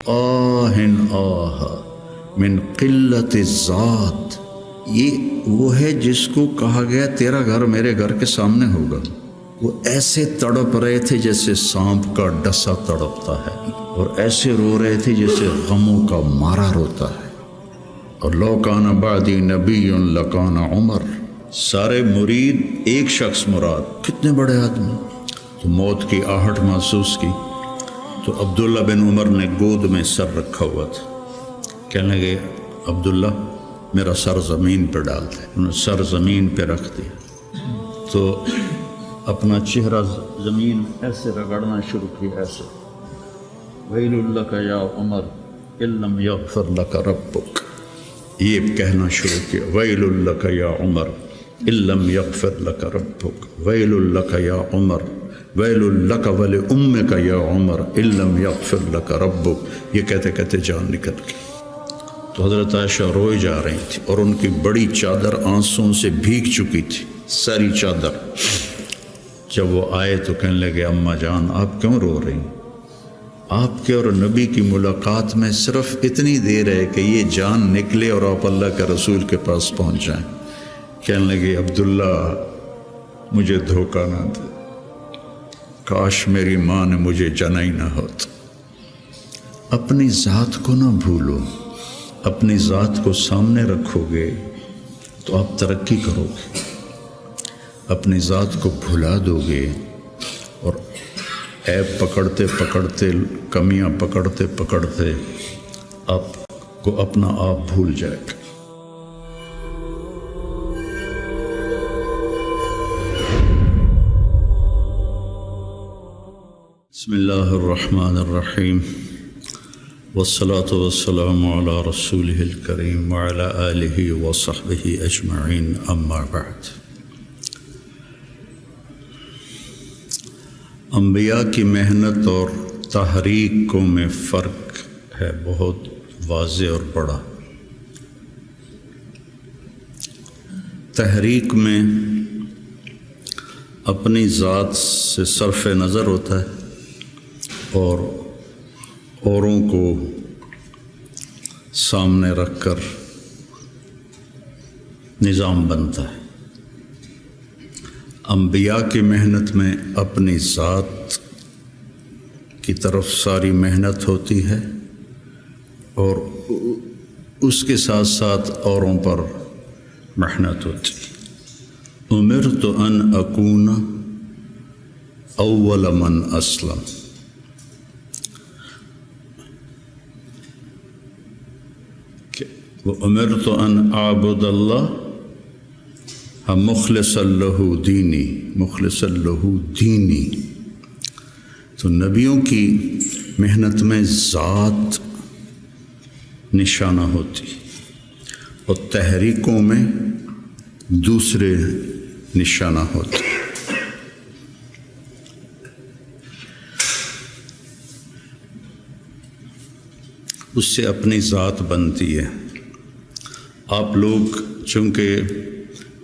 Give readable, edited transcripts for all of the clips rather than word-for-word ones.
آہن آہ من قلت الذات، یہ وہ ہے جس کو کہا گیا تیرا گھر میرے گھر کے سامنے ہوگا۔ وہ ایسے تڑپ رہے تھے جیسے سانپ کا ڈسا تڑپتا ہے، اور ایسے رو رہے تھے جیسے غموں کا مارا روتا ہے۔ اور لو کان بعدی نبی لکان عمر، سارے مرید ایک شخص مراد، کتنے بڑے آدمی۔ تو موت کی آہٹ محسوس کی تو عبداللہ بن عمر نے گود میں سر رکھا ہوا تھا، کہنے لگے عبداللہ میرا سر زمین پہ ڈال دے۔ انہوں نے سر زمین پہ رکھ دیا تو اپنا چہرہ زمین ایسے رگڑنا شروع کیا، ایسے ویل لک یا عمر ان لم یغفر لک ربک، یہ کہنا شروع کیا، ویل لک یا عمر ان لم یغفر لک ربک، ویل لک یا عمر، ویل لک ولامک یا عمر ان لم یغفر لک ربک۔ یہ کہتے کہتے جان نکل گئی۔ تو حضرت عائشہ روئے جا رہی تھی اور ان کی بڑی چادر آنسوں سے بھیگ چکی تھی، ساری چادر۔ جب وہ آئے تو کہنے لگے اماں جان آپ کیوں رو رہی؟ آپ کے اور نبی کی ملاقات میں صرف اتنی دیر ہے کہ یہ جان نکلے اور آپ اللہ کے رسول کے پاس پہنچ جائیں۔ کہنے لگے عبداللہ مجھے دھوکہ نہ دے، کاش میری ماں نے مجھے جنا ہی نہ ہوتا۔ اپنی ذات کو نہ بھولو، اپنی ذات کو سامنے رکھو گے تو آپ ترقی کرو گے، اپنی ذات کو بھلا دو گے اور عیب پکڑتے پکڑتے، کمیاں پکڑتے پکڑتے آپ کو اپنا آپ بھول جائے گا۔ بسم اللہ الرحمن الرحیم، والصلاة والسلام علی رسولہ الکریم وعلی آلہ وصحبہ اجمعین، اما بعد۔ انبیاء کی محنت اور تحریک میں فرق ہے بہت واضح اور بڑا۔ تحریک میں اپنی ذات سے صرف نظر ہوتا ہے اور اوروں کو سامنے رکھ کر نظام بنتا ہے۔ انبیاء کی محنت میں اپنی ذات کی طرف ساری محنت ہوتی ہے اور اس کے ساتھ ساتھ اوروں پر محنت ہوتی ہے۔ امرت ان اکون اول من اسلم، وَأُمِرْتُ أَنْ أَعْبُدَ اللَّهَ مُخْلِصًا لَهُ دِينِي، مُخْلِصًا لَهُ دِينِي۔ تو نبیوں کی محنت میں ذات نشانہ ہوتی اور تحریکوں میں دوسرے نشانہ ہوتے۔ اس سے اپنی ذات بنتی ہے۔ آپ لوگ چونکہ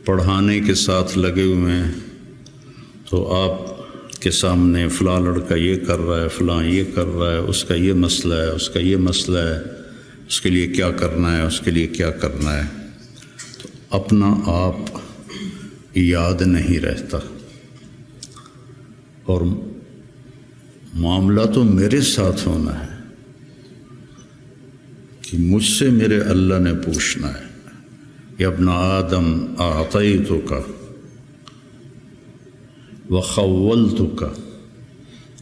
پڑھانے کے ساتھ لگے ہوئے ہیں تو آپ کے سامنے فلاں لڑکا یہ کر رہا ہے، فلاں یہ کر رہا ہے، اس کا یہ مسئلہ ہے، اس کا یہ مسئلہ ہے، اس کے لیے کیا کرنا ہے، اس کے لیے کیا کرنا ہے، تو اپنا آپ یاد نہیں رہتا اور معاملہ تو میرے ساتھ ہونا ہے کہ مجھ سے میرے اللہ نے پوچھنا ہے، یا ابن آدم اعطیتک وخولتک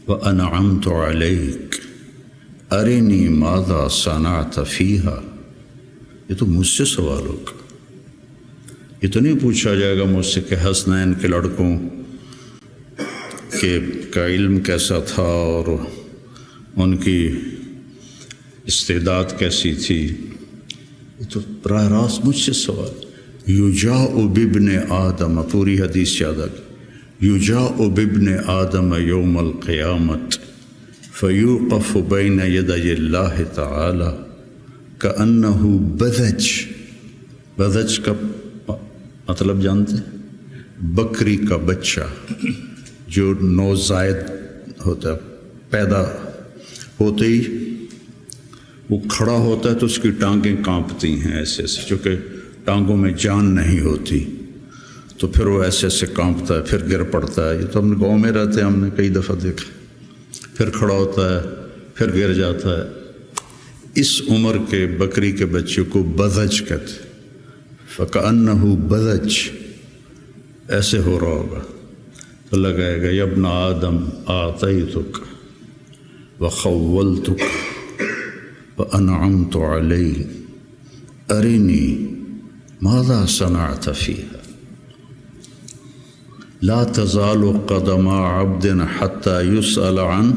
وانعمت علیک ارنی ماذا صنعت فیہا۔ یہ تو مجھ سے سوال ہوگا، یہ تو نہیں پوچھا جائے گا مجھ سے کہ حسنین کے لڑکوں کا علم کیسا تھا اور ان کی استعداد کیسی تھی۔ یہ تو براہ راست مجھ سے سوال۔ یجاء بابن آدم، پوری حدیث یاد آ گئی، یجاء بابن آدم یوم القیامت فیوقف بین یدی اللہ تعالی کأنہ بذج۔ بذج کا مطلب جانتے ہیں؟ بکری کا بچہ جو نوزائید ہوتا ہے، پیدا ہوتے ہی وہ کھڑا ہوتا ہے تو اس کی ٹانگیں کانپتی ہیں ایسے ایسے، چونکہ ٹانگوں میں جان نہیں ہوتی، تو پھر وہ ایسے ایسے کانپتا ہے، پھر گر پڑتا ہے۔ یہ تو ہم نے گاؤں میں رہتے ہیں، ہم نے کئی دفعہ دیکھا۔ پھر کھڑا ہوتا ہے، پھر گر جاتا ہے۔ اس عمر کے بکری کے بچے کو بذج کہتے، فَكَأَنَّهُ بذج، ایسے ہو رہا ہوگا تو لگائے گا، یا ابن آدم آتیتک وخولتک وانعمت علیک ارنی ماذا صنعت فیہا لا تزال قدم عبد حتی یسأل عن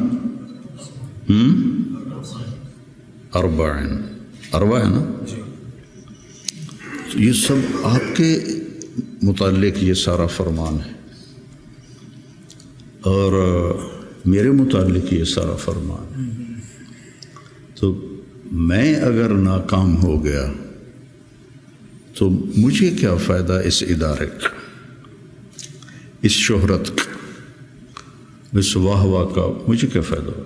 اربع ہے نا؟ یہ سب آپ کے متعلق یہ سارا فرمان ہے، اور میرے متعلق یہ سارا فرمان ہے۔ تو میں اگر ناکام ہو گیا تو مجھے کیا فائدہ اس ادارے کا، اس شہرت کا، اس واہ واہ کا، مجھے کیا فائدہ ہو؟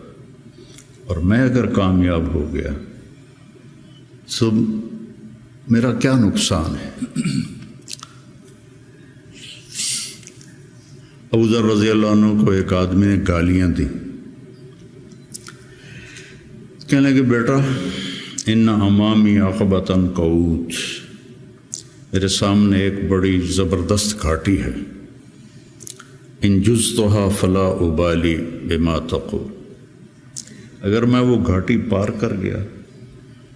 اور میں اگر کامیاب ہو گیا تو میرا کیا نقصان ہے؟ ابو ذر رضی اللہ عنہ کو ایک آدمی نے گالیاں دی، کہنے لگے بیٹا ان امامی عقبۃ قعود، میرے سامنے ایک بڑی زبردست گھاٹی ہے، ان جزتها فلا ابالی بما تقول، اگر میں وہ گھاٹی پار کر گیا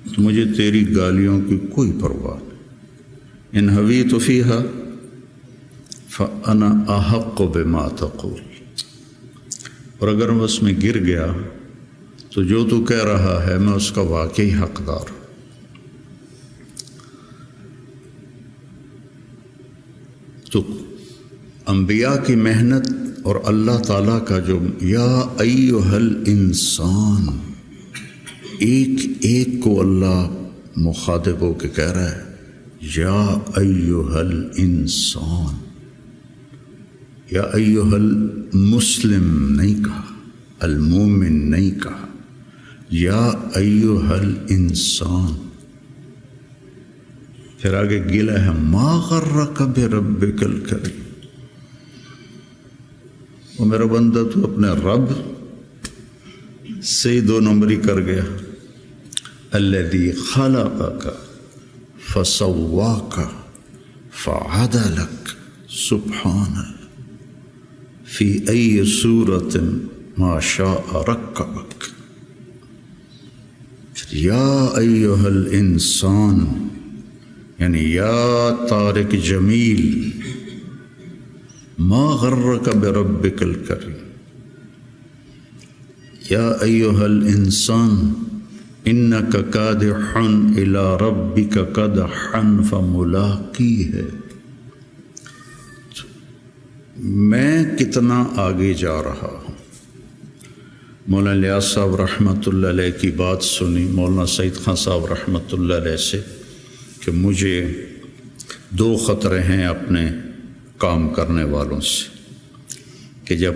تو مجھے تیری گالیوں کی کوئی پرواہ نہیں، ان حویت فیہا فانا احق بما تقول، اور اگر میں اس میں گر گیا تو جو تو کہہ رہا ہے میں اس کا واقعی حقدار ہوں۔ تو انبیاء کی محنت اور اللہ تعالیٰ کا جو یا ایہا الانسان، ایک ایک کو اللہ مخاطب ہو کے کہہ رہا ہے یا ایہا الانسان، یا ایہا المسلم نہیں کہا، المومن نہیں کہا، یا ایہا الانسان۔ پھر آگے گلا ہے ما غرک بربک الکریم، وہ میرا بندہ تو اپنے رب سے ہی دو نمبری کر گیا، الذی خلقک فسواک فعدلک سبحانہ فی ای صورت ما شاء رکبک، یا ایہا الانسان یعنی یا طارق جمیل، ما غرک بربک الکریم، یا ایہا الانسان انک کادح الی ربک کدحا فملاقیہ۔ میں کتنا آگے جا رہا ہوں۔ مولانا الیاس صاحب رحمۃ اللہ علیہ کی بات سنی مولانا سعید خان صاحب رحمۃ اللہ علیہ سے کہ مجھے دو خطرے ہیں اپنے کام کرنے والوں سے، کہ جب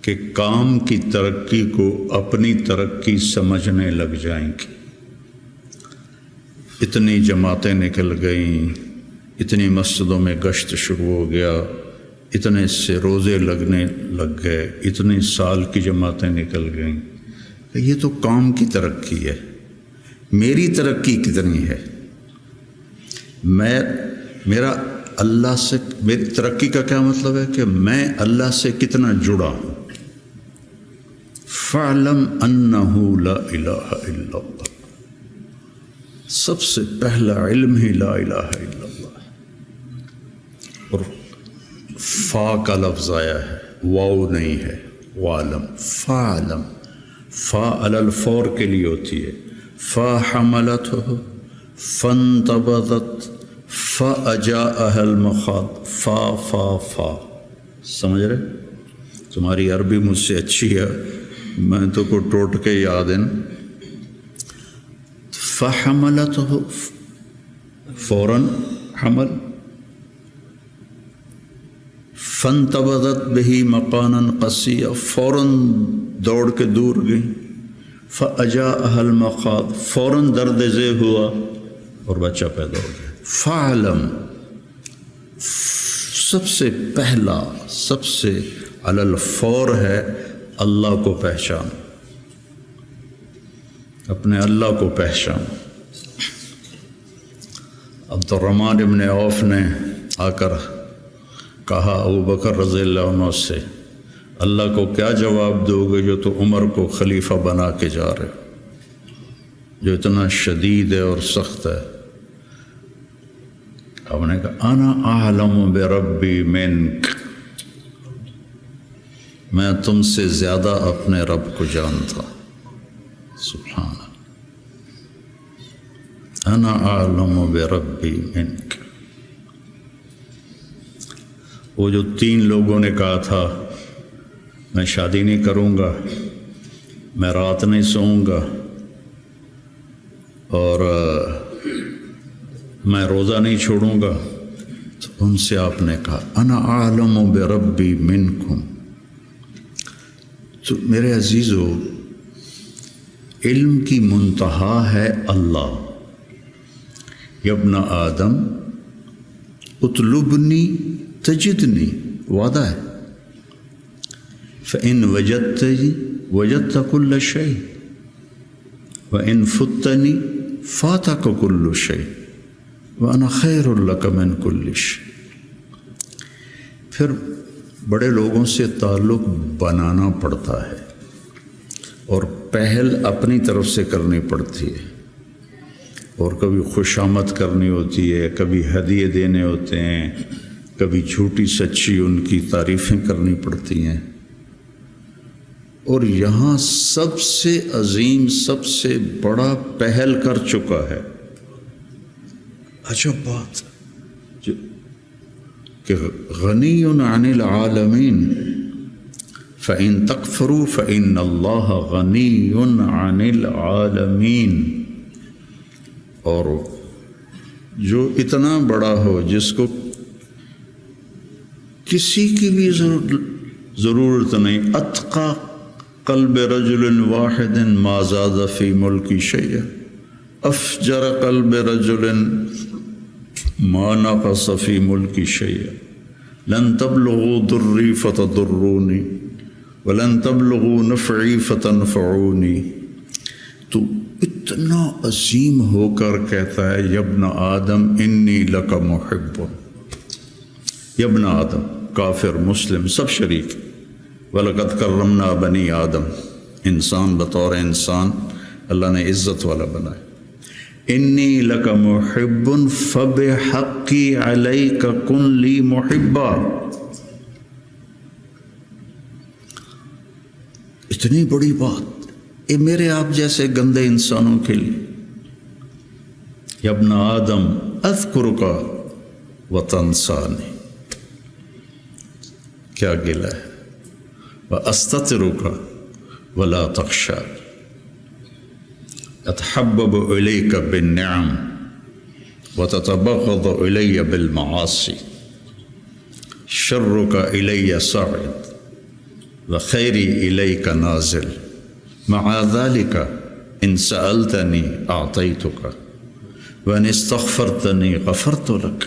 کہ کام کی ترقی کو اپنی ترقی سمجھنے لگ جائیں گے، اتنی جماعتیں نکل گئیں، اتنی مسجدوں میں گشت شروع ہو گیا، اتنے سے روزے لگنے لگ گئے، اتنے سال کی جماعتیں نکل گئیں، یہ تو کام کی ترقی ہے، میری ترقی کتنی ہے؟ میرا اللہ سے، میری ترقی کا کیا مطلب ہے کہ میں اللہ سے کتنا جڑا ہوں۔ فَاعْلَمْ أَنَّهُ لَا إِلَهَ إِلَّا اللَّهُ، سب سے پہلا علم ہی لا الہ الا اللہ، اور فا کا لفظ آیا ہے، واو نہیں ہے، وعلم، فَاعْلَمْ، فا علی الفور کے لیے ہوتی ہے، فا حملتہ فانتبذت فاجاءها المخاض، فا فا فا، سمجھ رہے؟ تمہاری عربی مجھ سے اچھی ہے، میں تو کو ٹوٹ کے یاد ہے نا۔ فحملتہ فوراً حمل، فانتبذت بہ مکانا قصیا، فوراً دوڑ کے دور گئی، فَأَجَاءَهَا الْمَخَاضُ، فوراً درد ذیل ہوا اور بچہ پیدا ہو گیا۔ فَعْلَمْ، سب سے پہلا، سب سے علی الفور ہے اللہ کو پہچان، اپنے اللہ کو پہچان۔ عبد الرحمن ابن عوف نے آ کر کہا ابو بکر رضی اللہ عنہ سے، اللہ کو کیا جواب دو گے جو تو عمر کو خلیفہ بنا کے جا رہے، جو اتنا شدید ہے اور سخت ہے؟ آپ نے کہا انا اعلم بربی منک، میں تم سے زیادہ اپنے رب کو جانتا۔ سبحان اللہ، انا اعلم بربی منک۔ وہ جو 3 لوگوں نے کہا تھا میں شادی نہیں کروں گا، میں رات نہیں سوؤں گا، اور میں روزہ نہیں چھوڑوں گا، تو ان سے آپ نے کہا انا اعلم بربی منکم۔ تو میرے عزیزو، علم کی منتہا ہے اللہ۔ یا ابن آدم اطلبنی تجدنی، وعدہ ہے، فإن وجدتنی وجدت كل شيء وإن فتنی فاتک كل شيء وأنا خیر لک من كل شيء۔ پھر بڑے لوگوں سے تعلق بنانا پڑتا ہے اور پہل اپنی طرف سے کرنی پڑتی ہے، اور کبھی خوشامد کرنی ہوتی ہے، کبھی ہدیے دینے ہوتے ہیں، کبھی جھوٹی سچی ان کی تعریفیں کرنی پڑتی ہیں۔ اور یہاں سب سے عظیم، سب سے بڑا پہل کر چکا ہے۔ عجب بات کہ غنی عن العالمین، فإن تکفروا فإن اللہ غنی عن العالمین۔ اور جو اتنا بڑا ہو، جس کو کسی کی بھی ضرورت نہیں، اتقى قلب رجل واحد ما زاد فی ملکی شیئا، افجر قلب رجل ما نقص فی ملکی شیئا، لن تبلغوا ضری فتضرونی ولن تبلغوا نفعی فتنفعونی۔ تو اتنا عظیم ہو کر کہتا ہے یا ابن آدم انی لک محب۔ یا ابن آدم، کافر مسلم سب شریک۔ وَلَقَدْ كَرَّمْنَا بَنِي آدم، انسان بطور انسان اللہ نے عزت والا بنائے۔ انی لک محب فبحقی علیک کن لی محبا۔ اتنی بڑی بات یہ میرے آپ جیسے گندے انسانوں کے لیے۔ یا ابن آدم اذکرک وتنسانی، کیا گلہ ہے، وَأَسْتَتِرُكَ وَلَا تَخْشَى، أَتَحَبَّبُ إِلَيْكَ بِالنِّعَمِ وَتَتَبَغَّضُ إِلَيَّ بِالْمَعَاصِي، شَرُّكَ إِلَيَّ صَاعِدٌ وَخَيْرِي إِلَيْكَ نَازِلٌ، مَعَ ذَلِكَ إِن سَأَلْتَنِي أَعْطَيْتُكَ وَإِنِ اسْتَغْفَرْتَنِي غَفَرْتُ لَكَ۔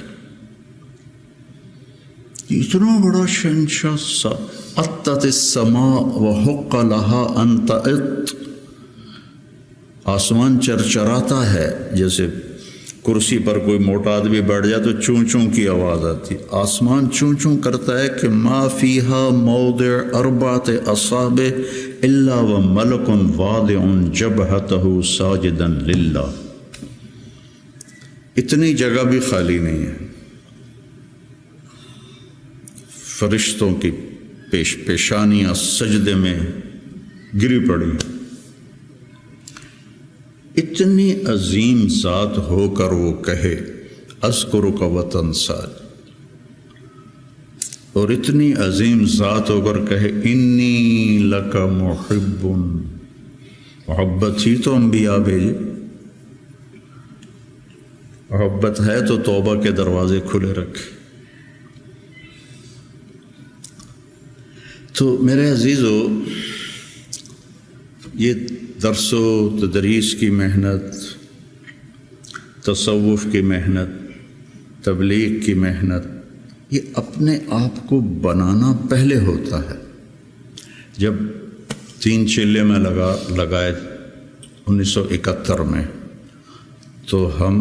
اتنا بڑا شہنشاہ، اطت السماء وحق لها ان تئط، آسمان چرچراتا ہے، جیسے کرسی پر کوئی موٹا آدمی بیٹھ جائے تو چوں چوں کی آواز آتی، آسمان چوں چوں کرتا ہے کہ ما فیہا موضع اربعۃ اصابع الا وملک واضع جبہتہ ساجدا للہ۔ اتنی جگہ بھی خالی نہیں ہے، فرشتوں کی پیشانیاں سجدے میں گری پڑی۔ اتنی عظیم ذات ہو کر وہ کہے اذکرک وتنسانی، اور اتنی عظیم ذات ہو کر کہے انی لک محب۔ محبت ہی تو انبیاء بھیجے، محبت ہے تو توبہ کے دروازے کھلے رکھے۔ تو میرے عزیزو، یہ درس و تدریس کی محنت، تصوف کی محنت، تبلیغ کی محنت، یہ اپنے آپ کو بنانا پہلے ہوتا ہے۔ جب 3 چلے میں لگائے 1971 میں، تو ہم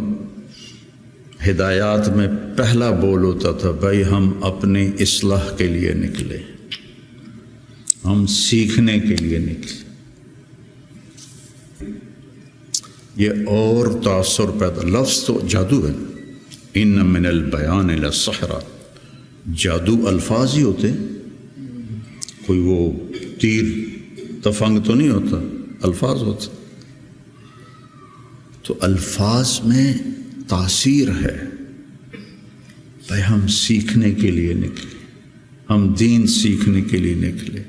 ہدایات میں پہلا بول ہوتا تھا، بھائی ہم اپنی اصلاح کے لیے نکلے، ہم سیکھنے کے لیے نکلے۔ یہ اور تاثر پیدا، لفظ تو جادو ہے، ان من البیان لسحرا، جادو الفاظ ہی ہوتے، کوئی وہ تیر تفنگ تو نہیں ہوتا، الفاظ ہوتے۔ تو الفاظ میں تاثیر ہے۔ بھائی ہم سیکھنے کے لیے نکلے، ہم دین سیکھنے کے لیے نکلے،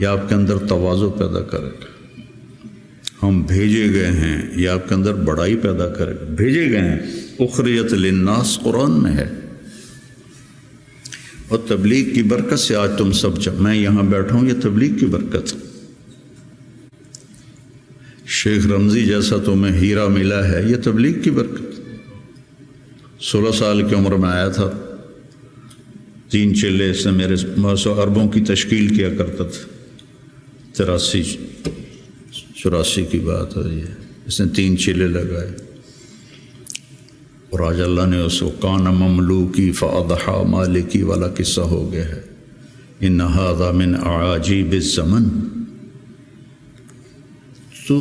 یہ آپ کے اندر تواضع پیدا کرے گا۔ ہم بھیجے گئے ہیں، یہ آپ کے اندر بڑائی پیدا کرے گا۔ بھیجے گئے ہیں، اخریت للناس قرآن میں ہے۔ اور تبلیغ کی برکت سے آج تم سب میں یہاں بیٹھا ہوں، یہ تبلیغ کی برکت ہے۔ شیخ رمضی جیسا تمہیں ہیرا ملا ہے، یہ تبلیغ کی برکت۔ 16 سال کی عمر میں آیا تھا، 3 چلے اس نے میرے 900 اربوں کی تشکیل کیا کرتا تھا، 83-84 کی بات ہے یہ، اس نے 3 چلے لگائے، اور آج اللہ نے اس کو کان مملوکی فاضحا مالکی والا قصہ ہو گیا ہے۔ ان ھذا من اعاجیب الزمن۔ تو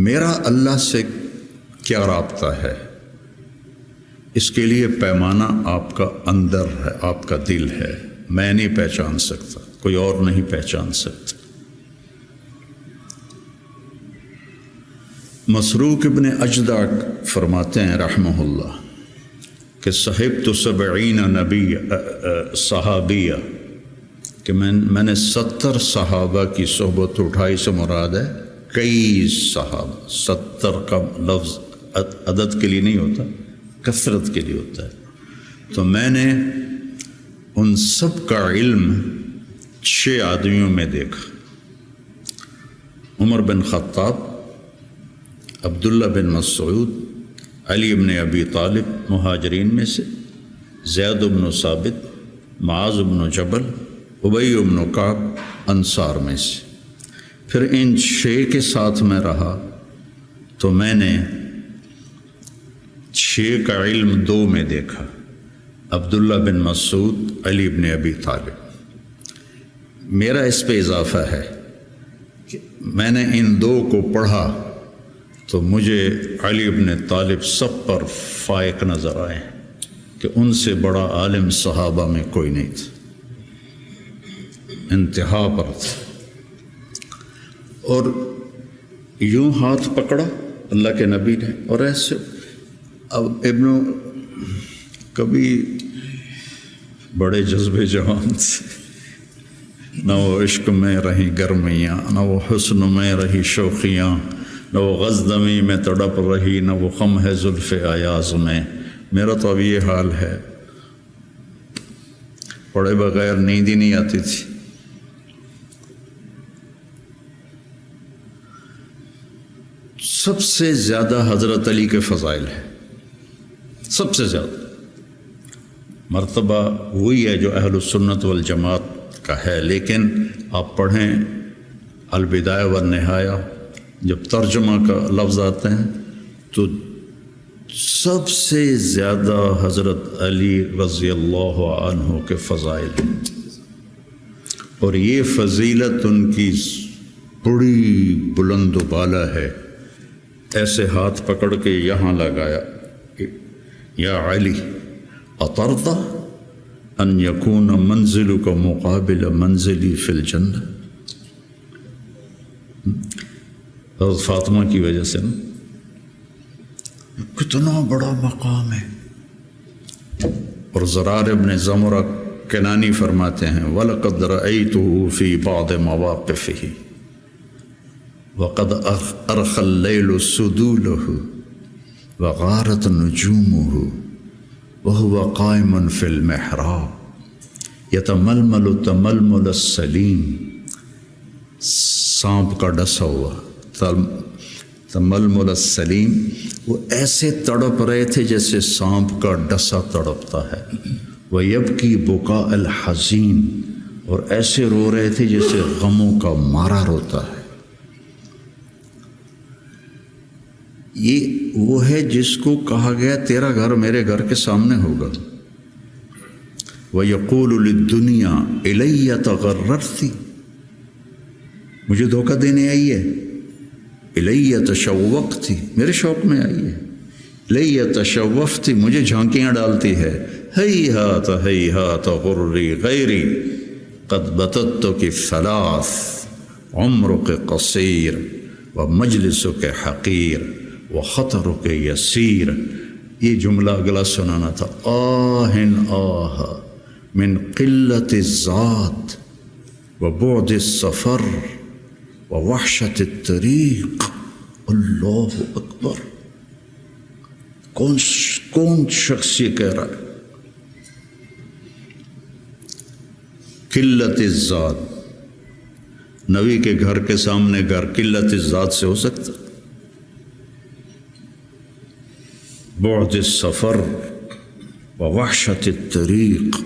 میرا اللہ سے کیا رابطہ ہے، اس کے لیے پیمانہ آپ کا اندر ہے، آپ کا دل ہے۔ میں نہیں پہچان سکتا، کوئی اور نہیں پہچان سکتا۔ مسروق ابن اجدع فرماتے ہیں رحمہ اللہ کہ صحبت 70 نبی صحابیہ، کہ میں نے 70 صحابہ کی صحبت اٹھائی، سے مراد ہے کئی صحابہ۔ 70 کا لفظ عدد کے لیے نہیں ہوتا، کثرت کے لیے ہوتا ہے۔ تو میں نے ان سب کا علم 6 آدمیوں میں دیکھا: عمر بن خطاب، عبداللہ بن مسعود، علی بن ابی طالب مہاجرین میں سے، زید بن ثابت، معاذ بن جبل، ابی بن کعب انصار میں سے۔ پھر ان 6 کے ساتھ میں رہا تو میں نے 6 کا علم 2 میں دیکھا: عبداللہ بن مسعود، علی بن ابی طالب۔ میرا اس پہ اضافہ ہے کہ میں نے ان 2 کو پڑھا تو مجھے علی بن طالب سب پر فائق نظر آئے کہ ان سے بڑا عالم صحابہ میں کوئی نہیں تھا، انتہا پر تھا۔ اور یوں ہاتھ پکڑا اللہ کے نبی نے، اور ایسے اب کبھی بڑے جذبے جوان تھے، نہ وہ عشق میں رہی گرمیاں، نہ وہ حسن میں رہی شوخیاں، نہ وہ غزدمی میں تڑپ رہی، نہ وہ خم ہے زلف ایاز میں۔ میرا تو اب یہ حال ہے، پڑھے بغیر نیند ہی نہیں آتی تھی۔ سب سے زیادہ حضرت علی کے فضائل ہیں، سب سے زیادہ مرتبہ وہی ہے جو اہل السنت والجماعت کا ہے، لیکن آپ پڑھیں البدایہ والنہایہ، جب ترجمہ کا لفظ آتے ہیں تو سب سے زیادہ حضرت علی رضی اللہ عنہ کے فضائل ہیں، اور یہ فضیلت ان کی بڑی بلند و بالا ہے۔ ایسے ہاتھ پکڑ کے یہاں لگایا: یا علی اطرت ان یکون منزلک مقابل منزلی فی الجنہ۔ حضرت فاطمہ کی وجہ سے نا، کتنا بڑا مقام ہے۔ اور زرار ابن زمرہ کنانی فرماتے ہیں: وَلَقَدْ رَأَيْتُهُ فِي بَعْضِ مَوَاقِفِهِ وَقَدْ أَرْخَى اللَّيْلُ سُدُولَهُ وَغَارَتْ نُجُومُهُ وَهُوَ قَائِمٌ فِي الْمِحْرَابِ يَتَمَلْمَلُ تَمَلْمُلَ السَّلِيمِ۔ سانپ کا ڈسا ہوا تململ السلیم، وہ ایسے تڑپ رہے تھے جیسے سانپ کا ڈسا تڑپتا ہے، وَيَبْكِي بُكَاءَ الْحَزِينِ، اور ایسے رو رہے تھے جیسے غموں کا مارا روتا ہے۔ یہ وہ ہے جس کو کہا گیا تیرا گھر میرے گھر کے سامنے ہوگا۔ وَيَقُولُ لِلدُّنْيَا إِلَيَّ تَغَرَّرْتِ، مجھے دھوکہ دینے آئی ہے، إِلَيَّ تَشَوَّقْتِ، میرے شوق میں آئی ہے، إِلَيَّ تَشَوَّفْتِ، مجھے جھانکیاں ڈالتی ہے، ہیہات ہیہات غرری غیری قد بتتک ثلاث عمرک قصیر ومجلسک حقیر وخطرک یسیر۔ یہ جملہ اگلا سنانا تھا، آہن آہ من قلت الذات وبعد السفر ووحشت الطریق۔ اللہ اکبر، کون شخص یہ کہہ رہا ہے؟ قلت الذات، نبی کے گھر کے سامنے گھر قلت الذات سے ہو سکتا؟ بعد السفر ووحشت الطریق،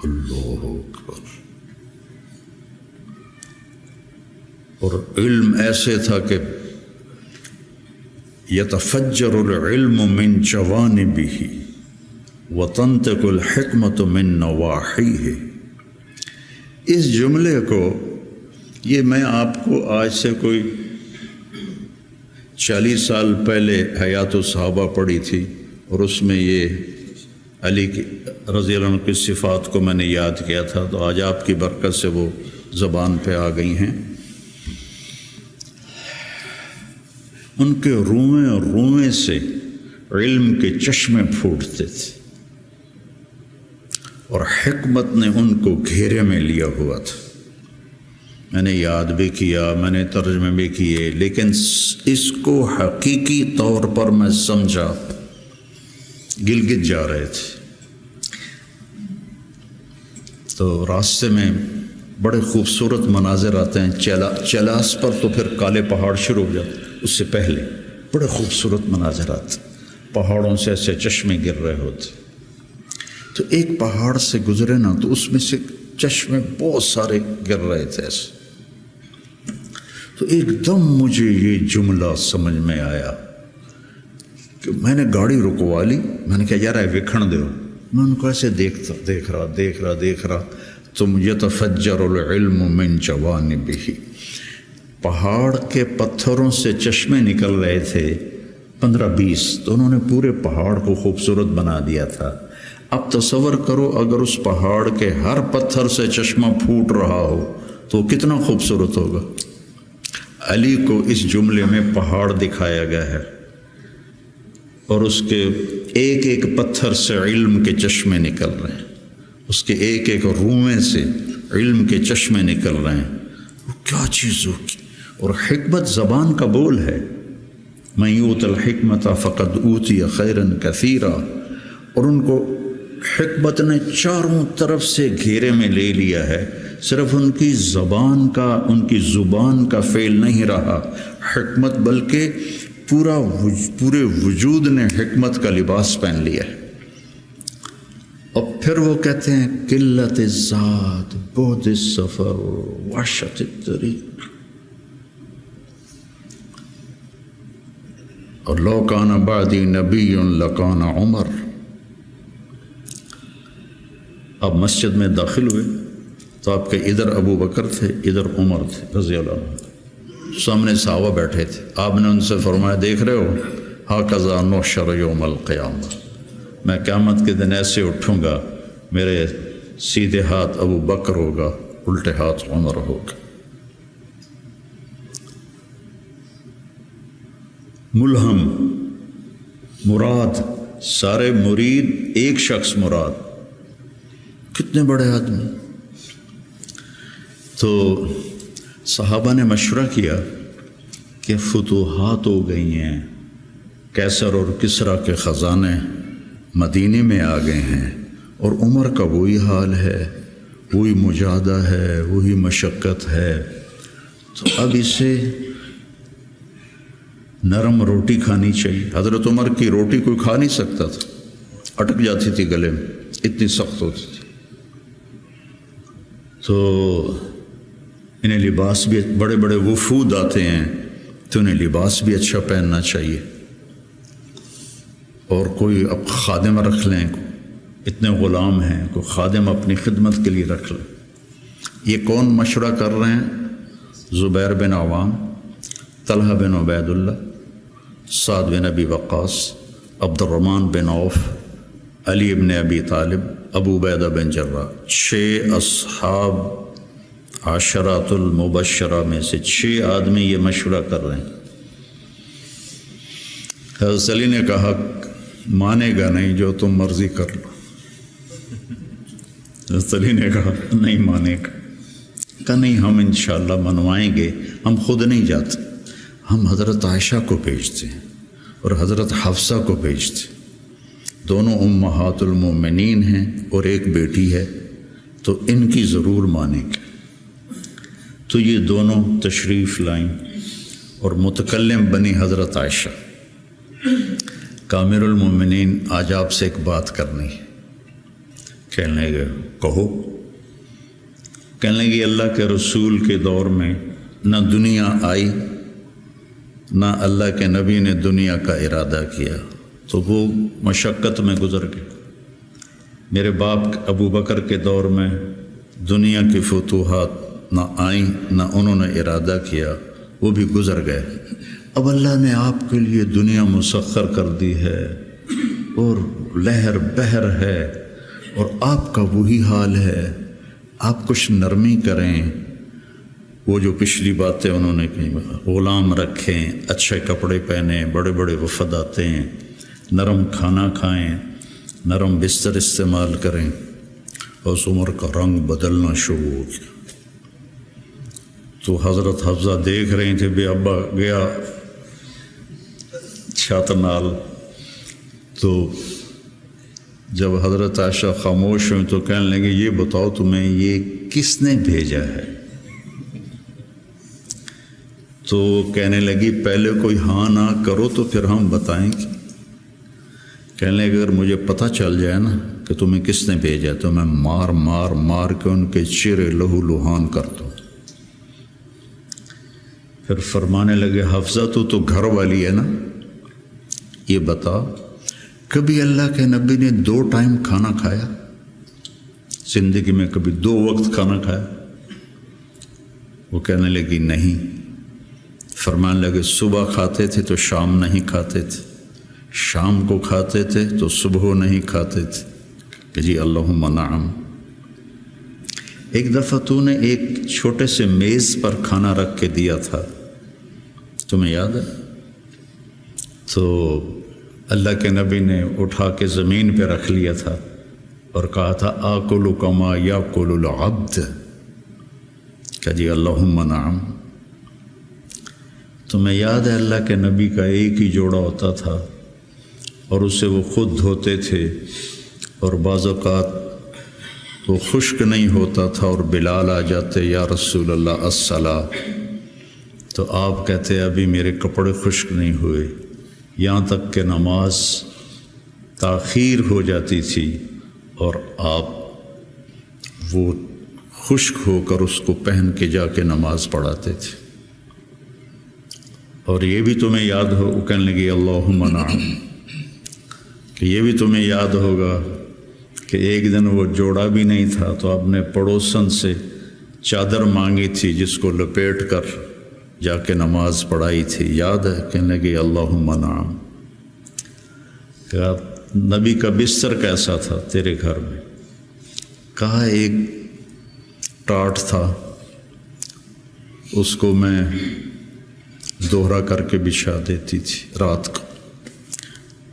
اللہ اکبر۔ اور علم ایسے تھا کہ یتفجر العلم من جوانبہ وتنطق الحکمت من نواحیہ۔ اس جملے کو، یہ میں آپ کو آج سے کوئی 40 سال پہلے حیات الصحابہ پڑھی تھی، اور اس میں یہ علی کی رضی اللہ عنہ کی صفات کو میں نے یاد کیا تھا، تو آج آپ کی برکت سے وہ زبان پہ آ گئی ہیں۔ ان کے روئیں سے علم کے چشمے پھوٹتے تھے، اور حکمت نے ان کو گھیرے میں لیا ہوا تھا۔ میں نے یاد بھی کیا، میں نے ترجمے بھی کیے، لیکن اس کو حقیقی طور پر میں سمجھا، گلگت جا رہے تھے تو راستے میں بڑے خوبصورت مناظر آتے ہیں، چلاس پر تو پھر کالے پہاڑ شروع ہو جاتے، اس سے پہلے بڑے خوبصورت مناظر آتے، پہاڑوں سے ایسے چشمے گر رہے ہوتے۔ تو ایک پہاڑ سے گزرے نا، تو اس میں سے چشمے بہت سارے گر رہے تھے ایسے۔ تو ایک دم مجھے یہ جملہ سمجھ میں آیا کہ میں نے گاڑی رکوا لی، میں نے کہا یار وکھن دو، میں ان کو ایسے دیکھ رہا تم یتفجر العلم من جوانبہ، پہاڑ کے پتھروں سے چشمے نکل رہے تھے 15-20، تو انہوں نے پورے پہاڑ کو خوبصورت بنا دیا تھا۔ اب تصور کرو اگر اس پہاڑ کے ہر پتھر سے چشمہ پھوٹ رہا ہو تو کتنا خوبصورت ہوگا۔ علی کو اس جملے میں پہاڑ دکھایا گیا ہے، اور اس کے ایک ایک پتھر سے علم کے چشمے نکل رہے ہیں، اس کے ایک ایک روئیں سے علم کے چشمے نکل رہے ہیں۔ وہ کیا چیز ہوگی؟ اور حکمت زبان کا بول ہے، من یؤت الحکمت فقد اوتی خیرا کثیرا، اور ان کو حکمت نے چاروں طرف سے گھیرے میں لے لیا ہے۔ صرف ان کی زبان کا فعل نہیں رہا حکمت، بلکہ پورے وجود نے حکمت کا لباس پہن لیا ہے۔ اور پھر وہ کہتے ہیں قلت الذات بعد السفر وحشت الطریق، اور لو کان بعدی نبی لکان عمر۔ اب مسجد میں داخل ہوئے تو آپ کے ادھر ابو بکر تھے، ادھر عمر تھے رضی اللہ عنہ، سامنے صحابہ بیٹھے تھے۔ آپ نے ان سے فرمایا دیکھ رہے ہو، ہاکذا نحشر یوم القیامہ، میں قیامت کے دن ایسے اٹھوں گا، میرے سیدھے ہاتھ ابو بکر ہوگا، الٹے ہاتھ عمر ہوگا۔ ملہم مراد، سارے مرید، ایک شخص مراد، کتنے بڑے آدمی۔ تو صحابہ نے مشورہ کیا کہ فتوحات ہو گئی ہیں، کیسر اور کسریٰ کے خزانے مدینے میں آ گئے ہیں، اور عمر کا وہی حال ہے، وہی مجاہدہ ہے، وہی مشقت ہے، تو اب اسے نرم روٹی کھانی چاہیے. حضرت عمر کی روٹی کوئی کھا نہیں سکتا تھا، اٹک جاتی تھی گلے میں، اتنی سخت ہوتی تھی. تو انہیں لباس بھی، بڑے بڑے وفود آتے ہیں تو انہیں لباس بھی اچھا پہننا چاہیے. اور کوئی اب خادم رکھ لیں، اتنے غلام ہیں، کوئی خادم اپنی خدمت کے لیے رکھ لیں. یہ کون مشورہ کر رہے ہیں؟ زبیر بن عوام، طلحہ بن عبید اللہ، سعد بن ابی وقاص، عبد الرحمن بن عوف، علی بن ابی طالب، ابو عبیدہ بن جراح. 6 اصحاب عشرات المبشرہ میں سے 6 آدمی یہ مشورہ کر رہے ہیں. حضرت علی نے کہا مانے گا نہیں، جو تم مرضی کر لو. حضرت علی نے کہا نہیں مانے گا. کہا نہیں، ہم انشاءاللہ منوائیں گے. ہم خود نہیں جاتے، ہم حضرت عائشہ کو بھیجتے ہیں اور حضرت حفصہ کو بھیجتے ہیں. دونوں امہات المومنین ہیں اور ایک بیٹی ہے، تو ان کی ضرور مانیں گے. تو یہ دونوں تشریف لائیں اور متکلم بنی حضرت عائشہ. کامر المومنین، آج آپ سے ایک بات کرنی ہے. کہنے لگے کہو. کہنے لگے اللہ کے رسول کے دور میں نہ دنیا آئی، نہ اللہ کے نبی نے دنیا کا ارادہ کیا، تو وہ مشقت میں گزر گئے. میرے باپ ابو بکر کے دور میں دنیا کی فتوحات نہ آئیں، نہ انہوں نے ارادہ کیا، وہ بھی گزر گئے. اب اللہ نے آپ کے لیے دنیا مسخر کر دی ہے اور لہر بہر ہے، اور آپ کا وہی حال ہے. آپ کچھ نرمی کریں. وہ جو پچھلی باتیں انہوں نے کہیں، غلام رکھیں، اچھے کپڑے پہنیں، بڑے بڑے وفد آتے ہیں، نرم کھانا کھائیں، نرم بستر استعمال کریں. اور عمر کا رنگ بدلنا شروع ہو گیا. تو حضرت حفصہ دیکھ رہے تھے بے ابا گیا چھت نال. تو جب حضرت عائشہ خاموش ہوئیں تو کہنے لگے یہ بتاؤ تمہیں یہ کس نے بھیجا ہے؟ تو کہنے لگی پہلے کوئی ہاں نہ کرو تو پھر ہم بتائیں گے. کہنے لگے اگر مجھے پتہ چل جائے نا کہ تمہیں کس نے بھیجا تو میں مار مار مار کے ان کے چہرے لہو لہان کر دوں. پھر فرمانے لگے حفصہ تو گھر والی ہے نا، یہ بتا کبھی اللہ کے نبی نے 2 ٹائم کھانا کھایا؟ زندگی میں کبھی 2 وقت کھانا کھایا؟ وہ کہنے لگی نہیں. فرمانے لگے صبح کھاتے تھے تو شام نہیں کھاتے تھے، شام کو کھاتے تھے تو صبح نہیں کھاتے تھے. کہ جی اللہم نعم. ایک دفعہ تو نے ایک چھوٹے سے میز پر کھانا رکھ کے دیا تھا، تمہیں یاد ہے؟ تو اللہ کے نبی نے اٹھا کے زمین پہ رکھ لیا تھا اور کہا تھا آکل کما یاکل العبد. کہ جی اللہم نعم. تمہیں یاد ہے اللہ کے نبی کا ایک ہی جوڑا ہوتا تھا اور اسے وہ خود دھوتے تھے، اور بعض اوقات وہ خشک نہیں ہوتا تھا اور بلال آ جاتے یا رسول اللہ الصلاۃ، تو آپ کہتے ابھی میرے کپڑے خشک نہیں ہوئے، یہاں تک کہ نماز تاخیر ہو جاتی تھی اور آپ وہ خشک ہو کر اس کو پہن کے جا کے نماز پڑھاتے تھے. اور یہ بھی تمہیں یاد ہو، کہنے لگی اللہم نعم، کہ یہ بھی تمہیں یاد ہوگا کہ ایک دن وہ جوڑا بھی نہیں تھا تو آپ نے پڑوسن سے چادر مانگی تھی جس کو لپیٹ کر جا کے نماز پڑھائی تھی، یاد ہے؟ کہنے لگی اللہم نعم. کہا نبی کا بستر کیسا تھا تیرے گھر میں؟ کہا ایک ٹاٹ تھا، اس کو میں دوہرا کر کے بچھا دیتی تھی رات کو.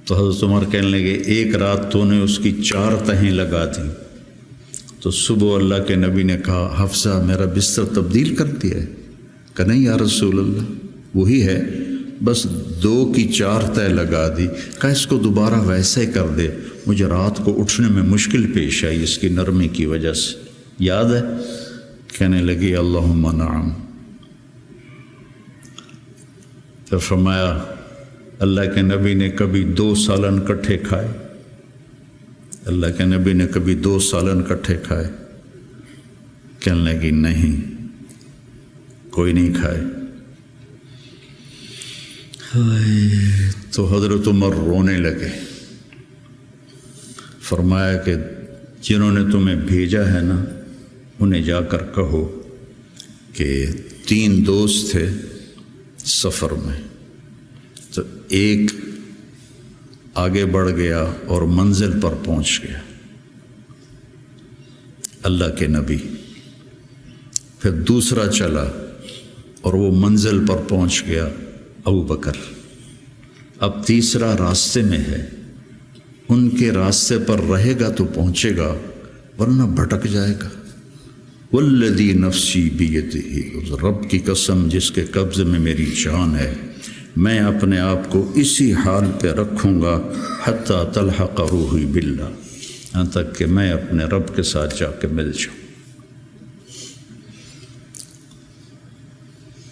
تو حضرت عمر کہنے لگے ایک رات تو نے اس کی 4 تہیں لگا دیں. تو صبح اللہ کے نبی نے کہا حفصہ میرا بستر تبدیل کر دیا ہے؟ کہ نہیں یا رسول اللہ وہی ہے، بس 2 کی 4 تہ لگا دی. کہا اس کو دوبارہ ویسے ہی کر دے، مجھے رات کو اٹھنے میں مشکل پیش آئی اس کی نرمی کی وجہ سے، یاد ہے؟ کہنے لگی اللہم نعم. پھر فرمایا اللہ کے نبی نے کبھی 2 سالن کٹھے کھائے؟ اللہ کے نبی نے کبھی 2 سالن کٹھے کھائے؟ کہنے لگی نہیں، کوئی نہیں کھائے۔ تو حضرت عمر رونے لگے، فرمایا کہ جنہوں نے تمہیں بھیجا ہے نا، انہیں جا کر کہو کہ 3 دوست تھے سفر میں، تو ایک آگے بڑھ گیا اور منزل پر پہنچ گیا، اللہ کے نبی، پھر دوسرا چلا اور وہ منزل پر پہنچ گیا، ابو بکر، اب تیسرا راستے میں ہے، ان کے راستے پر رہے گا تو پہنچے گا ورنہ بھٹک جائے گا۔ والذی نفسی بیدہ، اس رب کی قسم جس کے قبضے میں میری جان ہے، میں اپنے آپ کو اسی حال پہ رکھوں گا حتی تلحق روحی باللہ، یہاں تک کہ میں اپنے رب کے ساتھ جا کے مل جاؤں۔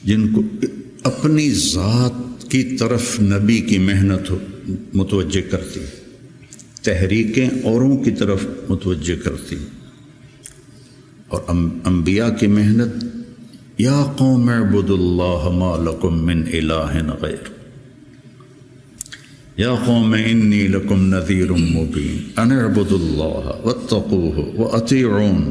جن کو اپنی ذات کی طرف نبی کی محنت متوجہ کرتی، تحریکیں اوروں کی طرف متوجہ کرتی، اور انبیاء کی محنت، یا قوم اعبدوا اللہ ما لکم من الہ غیر، یا قوم انی لکم نذیر مبین ان اعبدوا اللہ واتقوہ واطیعون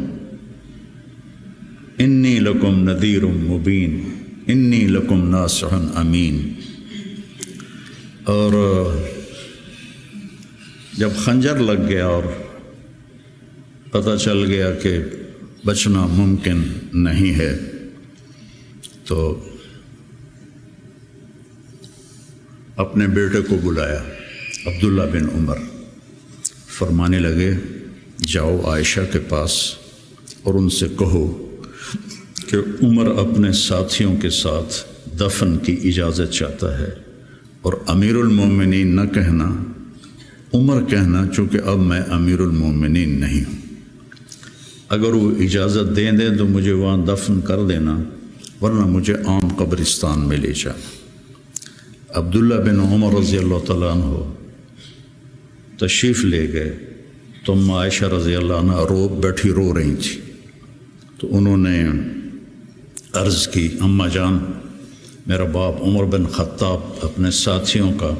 انی لکم نذیر مبین انی لکم ناصح امین۔ اور جب خنجر لگ گیا اور پتہ چل گیا کہ بچنا ممکن نہیں ہے، تو اپنے بیٹے کو بلایا، عبداللہ بن عمر، فرمانے لگے جاؤ عائشہ کے پاس اور ان سے کہو کہ عمر اپنے ساتھیوں کے ساتھ دفن کی اجازت چاہتا ہے، اور امیر المومنین نہ کہنا، عمر کہنا، چونکہ اب میں امیر المومنین نہیں ہوں۔ اگر وہ اجازت دیں دیں تو مجھے وہاں دفن کر دینا، ورنہ مجھے عام قبرستان میں لے جانا۔ عبداللہ بن عمر رضی اللہ تعالیٰ عنہ تشریف لے گئے، تو عائشہ رضی اللہ عنہ بیٹھی رو رہی تھی، تو انہوں نے عرض کی، اماں جان، میرا باپ عمر بن خطاب اپنے ساتھیوں کا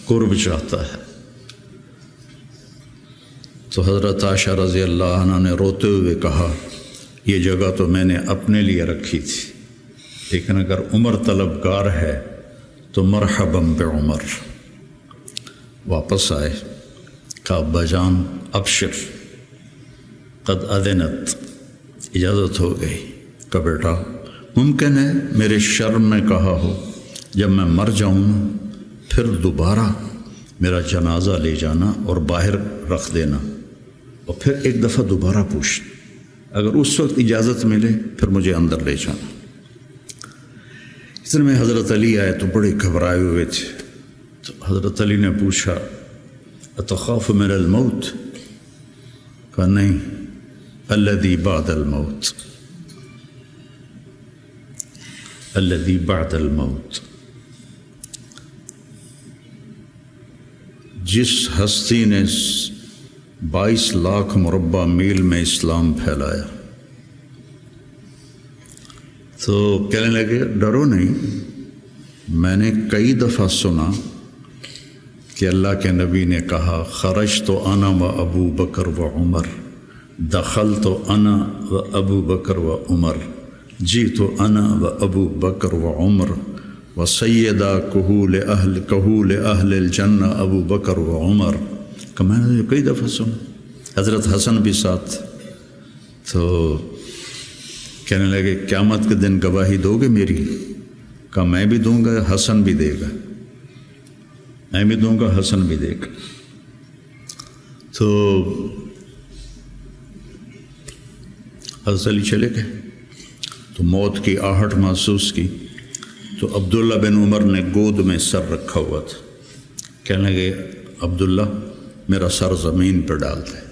قرب چاہتا ہے۔ تو حضرت عائشہ رضی اللہ عنہ نے روتے ہوئے کہا، یہ جگہ تو میں نے اپنے لیے رکھی تھی، لیکن اگر عمر طلبگار ہے تو مرحبا بعمر۔ واپس آئے، کہا ابا جان ابشر قد اذنت، اجازت ہو گئی۔ کہ بیٹا ممکن ہے میرے شرم میں کہا ہو، جب میں مر جاؤں نا پھر دوبارہ میرا جنازہ لے جانا اور باہر رکھ دینا، اور پھر ایک دفعہ دوبارہ پوچھنا، اگر اس وقت اجازت ملے پھر مجھے اندر لے جانا۔ اتنے میں حضرت علی آئے تو بڑے گھبرائے ہوئے تھے، تو حضرت علی نے پوچھا اتخاف من الموت؟ کہا نہیں، الذی بعد الموت، الذی بعد الموت۔ جس ہستی نے 22 لاکھ مربع میل میں اسلام پھیلایا، تو کہنے لگے ڈرو نہیں، میں نے کئی دفعہ سنا کہ اللہ کے نبی نے کہا خرج تو انا و ابو بکر و عمر، دخل تو انا و ابو بکر و عمر، جی تو انا و ابو بکر و عمر و سیدہ کہول اہل الجنہ ابو بکر و عمر۔ کہ میں نے کئی دفعہ سنا، حضرت حسن بھی ساتھ۔ تو کہنے لگے قیامت کے دن گواہی دو گے میری؟ کہا میں بھی دوں گا، حسن بھی دے گا، میں بھی دوں گا، حسن بھی دے گا۔ تو حضرت علی چلے گئے، تو موت کی آہٹ محسوس کی، تو عبداللہ بن عمر نے گود میں سر رکھا ہوا تھا، کہنے لگے عبداللہ میرا سر زمین پر ڈال دے۔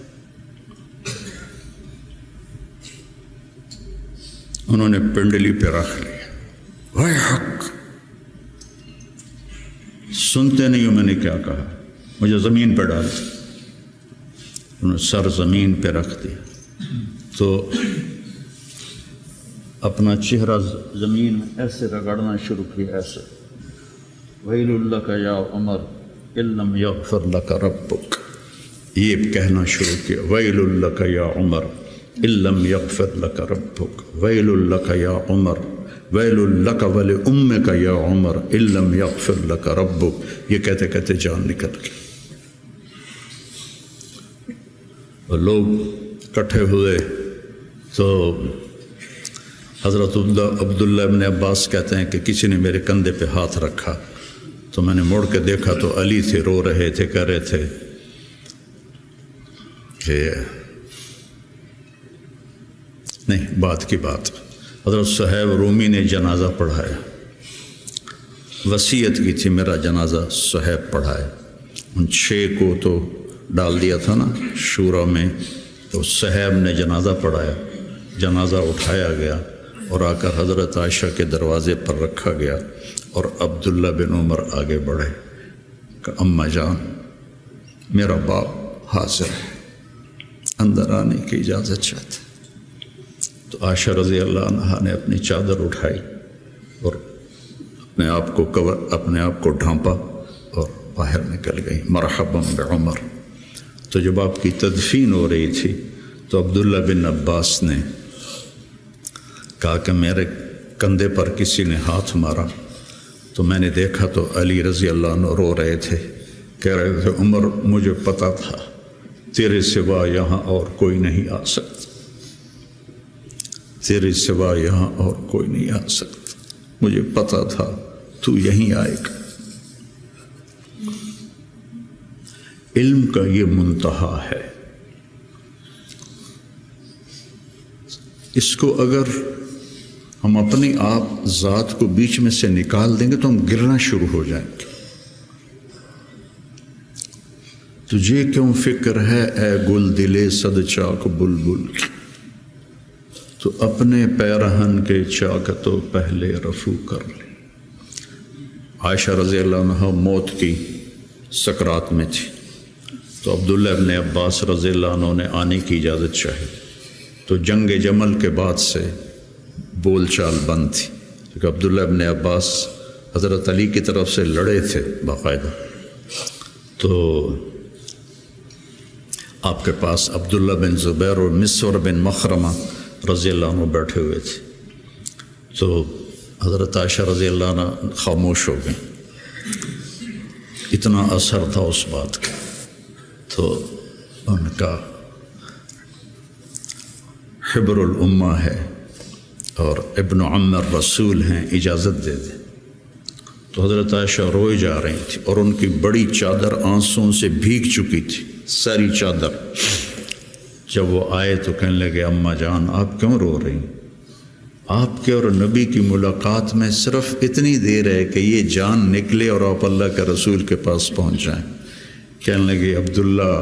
انہوں نے پنڈلی پہ رکھ لیا، وَيْحَكَ، سنتے نہیں ہو میں نے کیا کہا، مجھے زمین پہ ڈال دیا، انہوں نے سر زمین پہ رکھ دیا تو اپنا چہرہ زمین میں ایسے رگڑنا شروع کیا، ایسے وَيْلٌ لَكَ يَا عُمَرْ إِن لَّمْ يَغْفِرْ لَكَ رَبُّكَ، یہ کہنا شروع کیا، وَيْلٌ لَكَ يَا عُمَرْ إِن لَّمْ يَغْفِرْ لَكَ رَبُّكَ، وَيْلٌ لَكَ يَا عُمَرْ وَيْلٌ لَكَ وَلِأُمِّكَ يَا عُمَرْ إِن لَّمْ يَغْفِرْ لَكَ رَبُّكَ، یہ کہتے کہتے جان نکل گئی۔ اور لوگ اکٹھے ہوئے تو حضرت عبداللہ ابن عباس کہتے ہیں کہ کسی نے میرے کندھے پہ ہاتھ رکھا تو میں نے مڑ کے دیکھا تو علی تھے، رو رہے تھے، کہہ رہے تھے کہ نہیں، بات کی بات، حضرت صہیب رومی نے جنازہ پڑھایا، وصیت کی تھی میرا جنازہ صہیب پڑھائے، ان 6 کو تو ڈال دیا تھا نا شورا میں، تو صہیب نے جنازہ پڑھایا، جنازہ اٹھایا گیا اور آ کر حضرت عائشہ کے دروازے پر رکھا گیا، اور عبداللہ بن عمر آگے بڑھے کہ اماں جان میرا باپ حاضر ہے، اندر آنے کی اجازت چاہتے۔ تو عائشہ رضی اللہ عنہا نے اپنی چادر اٹھائی اور اپنے آپ کو ڈھانپا اور باہر نکل گئی، مرحبا بعمر۔ تو جب آپ کی تدفین ہو رہی تھی تو عبداللہ بن عباس نے کہا کہ میرے کندھے پر کسی نے ہاتھ مارا، تو میں نے دیکھا تو علی رضی اللہ عنہ رو رہے تھے، کہہ رہے تھے عمر مجھے پتہ تھا تیرے سوا یہاں اور کوئی نہیں آ سکتا، تیرے سوا یہاں اور کوئی نہیں آ سکتا، مجھے پتہ تھا تو یہیں آئے گا۔ علم کا یہ منتہا ہے، اس کو اگر ہم اپنی آپ ذات کو بیچ میں سے نکال دیں گے تو ہم گرنا شروع ہو جائیں گے۔ تجھے کیوں فکر ہے اے گل دلے صد چاک بلبل کی، تو اپنے پیرہن کے چاک تو پہلے رفو کر لے۔ عائشہ رضی اللہ عنہ موت کی سکرات میں تھی، تو عبداللہ ابن عباس رضی اللہ عنہ نے آنے کی اجازت چاہی، تو جنگ جمل کے بعد سے بول چال بند تھی، کیونکہ عبداللہ ابن عباس حضرت علی کی طرف سے لڑے تھے باقاعدہ، تو آپ کے پاس عبداللہ بن زبیر اور مسور بن مخرمہ رضی اللہ عنہ بیٹھے ہوئے تھے، تو حضرت عائشہ رضی اللہ عنہ خاموش ہو گئیں، اتنا اثر تھا اس بات کا۔ تو ان کا حبر الامہ ہے اور ابن عم الرسول ہیں، اجازت دے دیں۔ تو حضرت عائشہ روئے جا رہی تھی اور ان کی بڑی چادر آنسوں سے بھیگ چکی تھی، ساری چادر۔ جب وہ آئے تو کہنے لگے اماں جان آپ کیوں رو رہی ہیں؟ آپ کے اور نبی کی ملاقات میں صرف اتنی دیر ہے کہ یہ جان نکلے اور آپ اللہ کے رسول کے پاس پہنچ جائیں۔ کہنے لگے عبداللہ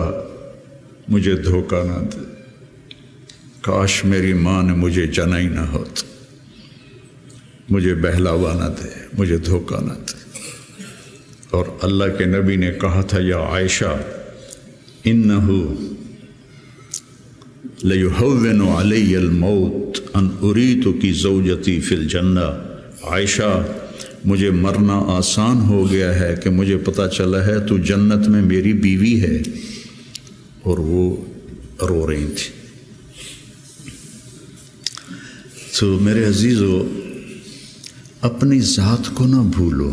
مجھے دھوکہ نہ دے، کاش میری ماں نے مجھے جنا ہی نہ ہوتا، مجھے بہلاوا نہ دے، مجھے دھوکہ نہ دے۔ اور اللہ کے نبی نے کہا تھا یا عائشہ انہو لیہون علی الموت ان اریت کی زوجتی فی الجنہ، عائشہ مجھے مرنا آسان ہو گیا ہے کہ مجھے پتہ چلا ہے تو جنت میں میری بیوی ہے، اور وہ رو رہی تھی۔ تو میرے عزیزو اپنی ذات کو نہ بھولو،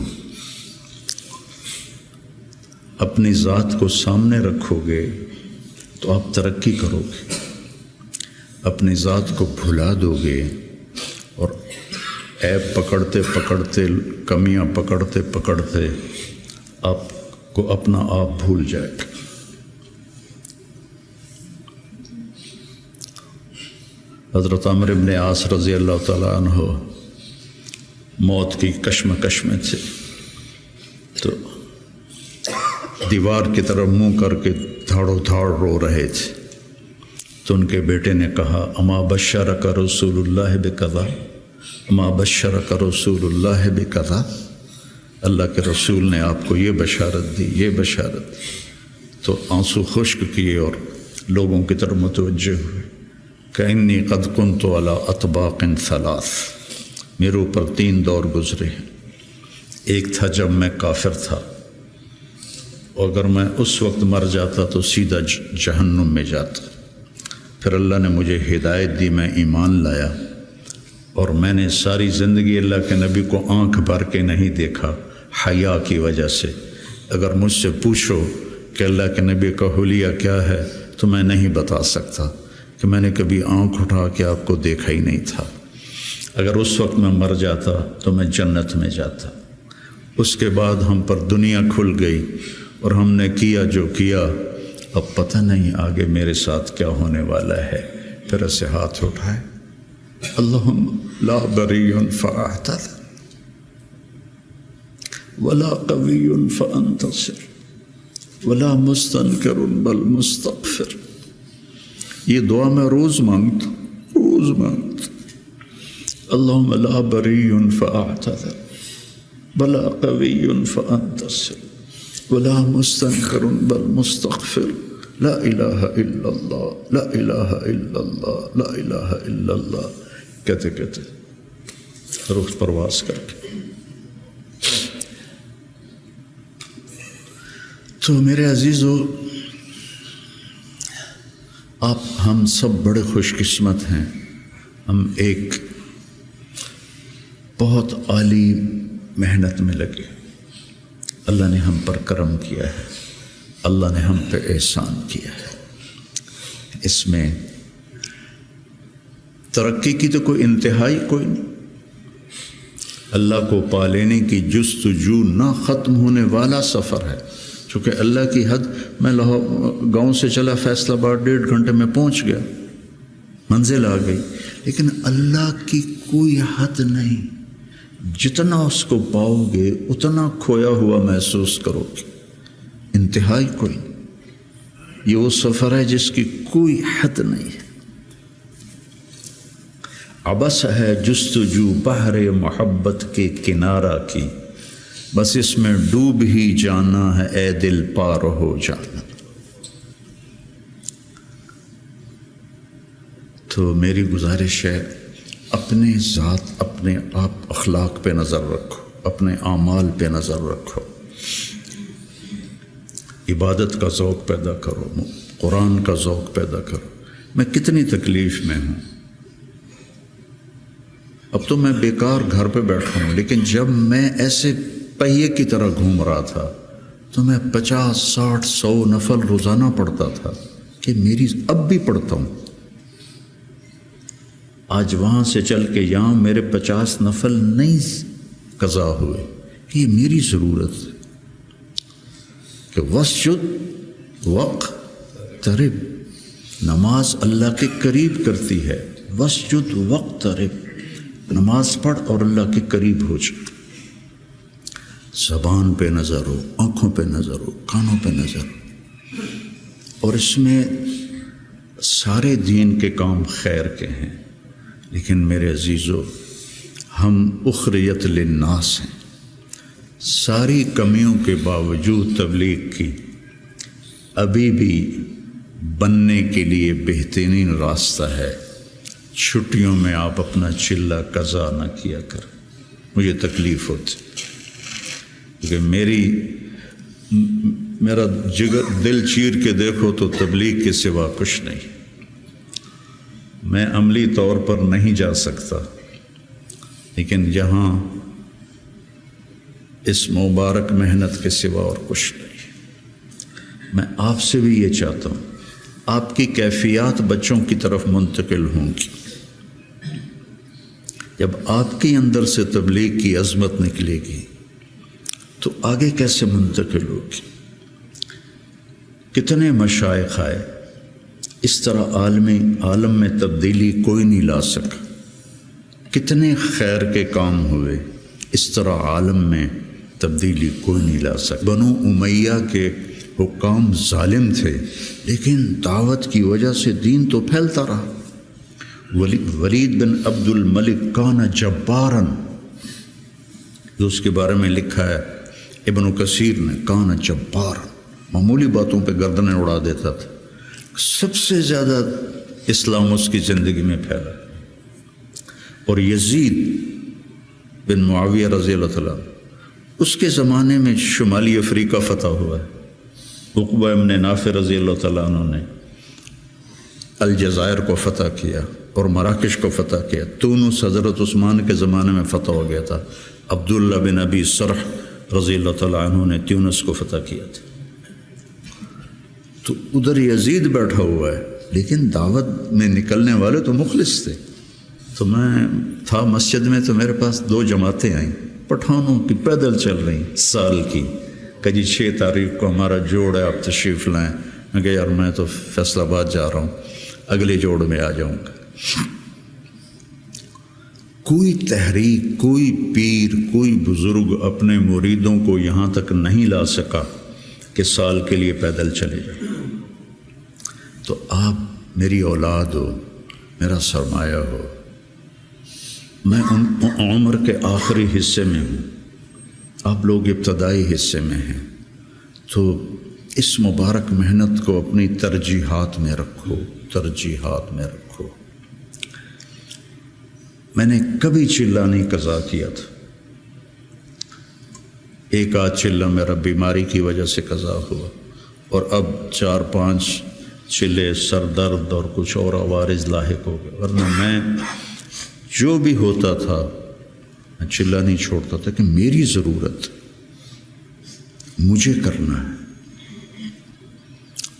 اپنی ذات کو سامنے رکھو گے تو آپ ترقی کرو گے، اپنی ذات کو بھلا دو گے اور عیب پکڑتے پکڑتے، کمیاں پکڑتے پکڑتے آپ کو اپنا آپ بھول جائے گا۔ حضرت عمرو بن عاص رضی اللہ تعالیٰ عنہ موت کی کشمکش میں تھے، تو دیوار کی طرف منہ کر کے دھاڑو دھاڑ رو رہے تھے، تو ان کے بیٹے نے کہا اما بشرک رسول اللہ بکذا، اما بشرک رسول اللہ بکذا، اللہ کے رسول نے آپ کو یہ بشارت دی، یہ بشارت دی، تو آنسو خشک کیے اور لوگوں کی طرف متوجہ ہوئے کہ انی قد کنت علی اطباق ثلاث، میرے اوپر 3 دور گزرے ہیں۔ ایک تھا جب میں کافر تھا، اور اگر میں اس وقت مر جاتا تو سیدھا جہنم میں جاتا۔ پھر اللہ نے مجھے ہدایت دی، میں ایمان لایا، اور میں نے ساری زندگی اللہ کے نبی کو آنکھ بھر کے نہیں دیکھا حیا کی وجہ سے۔ اگر مجھ سے پوچھو کہ اللہ کے نبی کا حلیہ کیا ہے تو میں نہیں بتا سکتا کہ میں نے کبھی آنکھ اٹھا کے آپ کو دیکھا ہی نہیں تھا۔ اگر اس وقت میں مر جاتا تو میں جنت میں جاتا۔ اس کے بعد ہم پر دنیا کھل گئی اور ہم نے کیا جو کیا، اب پتہ نہیں آگے میرے ساتھ کیا ہونے والا ہے۔ پھر ایسے ہاتھ اٹھائے، اللہم لا بری فاعتذر ولا قوی فانتصر ولا مستنکر بل مستغفر۔ یہ دعا میں روز مانگتا ہوں۔ اللہم لا بری فاعتذر ولا قوی فانتصر ولا مستنکر بل مستغفر، لا الہ الا اللہ، لا الہ الا اللہ، لا الہ الا اللہ کہتے کہتے روح پرواز کر کے۔ تو میرے عزیزو، ہم سب بڑے خوش قسمت ہیں، ہم ایک بہت عالی محنت میں لگے۔ اللہ نے ہم پر کرم کیا ہے، اللہ نے ہم پہ احسان کیا ہے۔ اس میں ترقی کی تو کوئی انتہائی کوئی نہیں۔ اللہ کو پا لینے کی جستجو نہ ختم ہونے والا سفر ہے۔ چونکہ اللہ کی حد، میں گاؤں سے چلا فیصل آباد 1.5 گھنٹے میں پہنچ گیا، منزل آ گئی، لیکن اللہ کی کوئی حد نہیں۔ جتنا اس کو پاؤ گے اتنا کھویا ہوا محسوس کرو گے، انتہائی کوئی نہیں۔ یہ وہ سفر ہے جس کی کوئی حد نہیں ہے۔ عبث ہے جستجو بحر محبت کے کنارہ کی، بس اس میں ڈوب ہی جانا ہے اے دل پار ہو جانا۔ تو میری گزارش ہے، اپنے ذات، اپنے آپ اخلاق پہ نظر رکھو، اپنے اعمال پہ نظر رکھو، عبادت کا ذوق پیدا کرو، قرآن کا ذوق پیدا کرو۔ میں کتنی تکلیف میں ہوں، اب تو میں بیکار گھر پہ بیٹھا ہوں، لیکن جب میں ایسے پہیے کی طرح گھوم رہا تھا تو میں 50 60 100 نفل روزانہ پڑھتا تھا، کہ میری اب بھی پڑھتا ہوں۔ آج وہاں سے چل کے یہاں میرے 50 نفل نہیں قضا ہوئے، کہ یہ میری ضرورت ہے کہ وسجد وقترب، نماز اللہ کے قریب کرتی ہے۔ وسجد وقترب، نماز پڑھ اور اللہ کے قریب ہو جائے۔ زبان پہ نظر ہو، آنکھوں پہ نظر ہو، کانوں پہ نظر ہو، اور اس میں سارے دین کے کام خیر کے ہیں۔ لیکن میرے عزیزو، ہم اخریت للناس ہیں۔ ساری کمیوں کے باوجود تبلیغ کی ابھی بھی بننے کے لیے بہترین راستہ ہے۔ چھٹیوں میں آپ اپنا چلہ قضا نہ کیا کر، مجھے تکلیف ہوتی، کیونکہ میرا جگر دل چیر کے دیکھو تو تبلیغ کے سوا کچھ نہیں۔ میں عملی طور پر نہیں جا سکتا، لیکن یہاں اس مبارک محنت کے سوا اور کچھ نہیں۔ میں آپ سے بھی یہ چاہتا ہوں، آپ کی کیفیات بچوں کی طرف منتقل ہوں گی۔ جب آپ کے اندر سے تبلیغ کی عظمت نکلے گی تو آگے کیسے منتقل ہوگی؟ کتنے مشائخ آئے، اس طرح عالم میں تبدیلی کوئی نہیں لا سکا۔ کتنے خیر کے کام ہوئے، اس طرح عالم میں تبدیلی کوئی نہیں لا سکا۔ بنو امیہ کے حکام ظالم تھے، لیکن دعوت کی وجہ سے دین تو پھیلتا رہا۔ ولید بن عبد الملک کان جباراً جو اس کے بارے میں لکھا ہے ابن کثیر نے، کان جبار، معمولی باتوں پہ گردنیں اڑا دیتا تھا، سب سے زیادہ اسلام اس کی زندگی میں پھیلا۔ اور یزید بن معاویہ رضی اللہ تعالیٰ، اس کے زمانے میں شمالی افریقہ فتح ہوا ہے۔ عقبہ ابن نافع رضی اللہ تعالیٰ عنہ نے الجزائر کو فتح کیا اور مراکش کو فتح کیا۔ تونس حضرت عثمان کے زمانے میں فتح ہو گیا تھا۔ عبداللہ بن ابی سرح رضی اللہ تعالیٰ عنہ نے تونس کو فتح کیا تھا۔ تو ادھر یزید بیٹھا ہوا ہے، لیکن دعوت میں نکلنے والے تو مخلص تھے۔ تو میں تھا مسجد میں، تو میرے پاس 2 جماعتیں آئیں پٹھانوں کی، پیدل چل رہی سال کی، کہ جی 6 تاریخ کو ہمارا جوڑ ہے، آپ تشریف لائیں۔ میں کہ یار میں تو فیصل آباد جا رہا ہوں، اگلے جوڑ میں آ جاؤں گا۔ کوئی تحریک، کوئی پیر، کوئی بزرگ اپنے مریدوں کو یہاں تک نہیں لا سکا کہ سال کے لیے پیدل چلے جائیں۔ تو آپ میری اولاد ہو، میرا سرمایہ ہو، میں عمر کے آخری حصے میں ہوں، آپ لوگ ابتدائی حصے میں ہیں، تو اس مبارک محنت کو اپنی ترجیحات میں رکھو، ترجیحات میں رکھو۔ میں نے کبھی چلہ نہیں قضا کیا تھا، ایک آدھ چلہ میرا بیماری کی وجہ سے قضا ہوا، اور اب 4-5 چلے سر درد اور کچھ اور عوارض لاحق ہو گئے، ورنہ میں جو بھی ہوتا تھا میں چلہ نہیں چھوڑتا تھا کہ میری ضرورت، مجھے کرنا ہے۔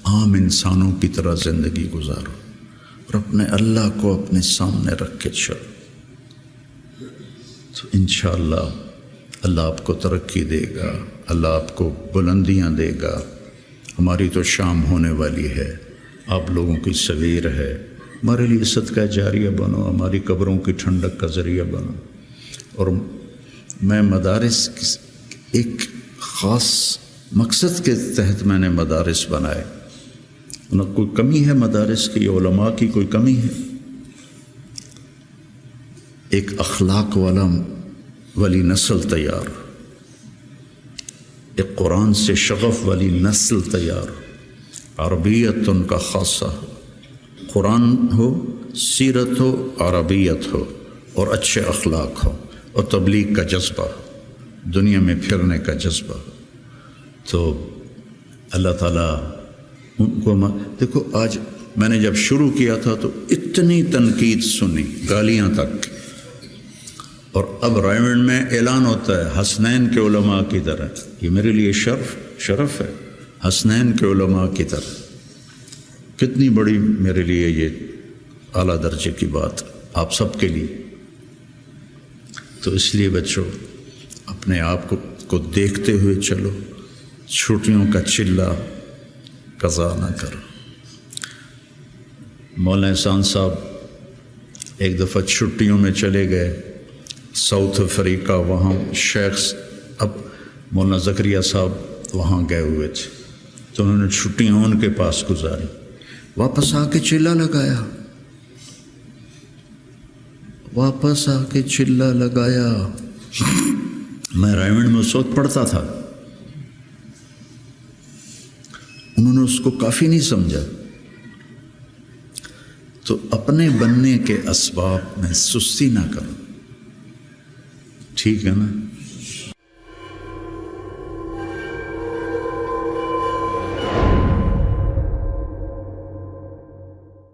عام انسانوں کی طرح زندگی گزارو اور اپنے اللہ کو اپنے سامنے رکھ کے چلو، تو انشاءاللہ اللہ آپ کو ترقی دے گا، اللہ آپ کو بلندیاں دے گا۔ ہماری تو شام ہونے والی ہے، آپ لوگوں کی سویر ہے، ہمارے لیے صدقہ جاریہ بنو، ہماری قبروں کی ٹھنڈک کا ذریعہ بنو۔ اور میں مدارس ایک خاص مقصد کے تحت میں نے مدارس بنائے، نہ کوئی کمی ہے مدارس کی، علماء کی کوئی کمی ہے؟ ایک اخلاق والی نسل تیار، ایک قرآن سے شغف والی نسل تیار، عربیت ان کا خاصہ ہو، قرآن ہو، سیرت ہو، عربیت ہو، اور اچھے اخلاق ہو، اور تبلیغ کا جذبہ ہو، دنیا میں پھرنے کا جذبہ ہو۔ تو اللہ تعالیٰ ان کو دیکھو، آج میں نے جب شروع کیا تھا تو اتنی تنقید سنی، گالیاں تک، اور اب رائمنڈ میں اعلان ہوتا ہے حسنین کے علماء کی طرح۔ یہ میرے لیے شرف ہے، حسنین کے علماء کی طرح، کتنی بڑی میرے لیے یہ اعلیٰ درجے کی بات آپ سب کے لیے۔ تو اس لیے بچوں اپنے آپ کو دیکھتے ہوئے چلو، چھٹیوں کا چلہ قضا نہ کرو۔ مولانا احسان صاحب ایک دفعہ چھٹیوں میں چلے گئے ساؤتھ افریقہ، وہاں شیخ اب مولانا زکریا صاحب وہاں گئے ہوئے تھے، تو انہوں نے چھٹیاں ان کے پاس گزاری، واپس آ کے چلہ لگایا، واپس آ کے چلہ لگایا۔ میں رائمنڈ میں اس وقت پڑھتا تھا، انہوں نے اس کو کافی نہیں سمجھا۔ تو اپنے بننے کے اسباب میں سستی نہ کرو، ٹھیک ہے نا؟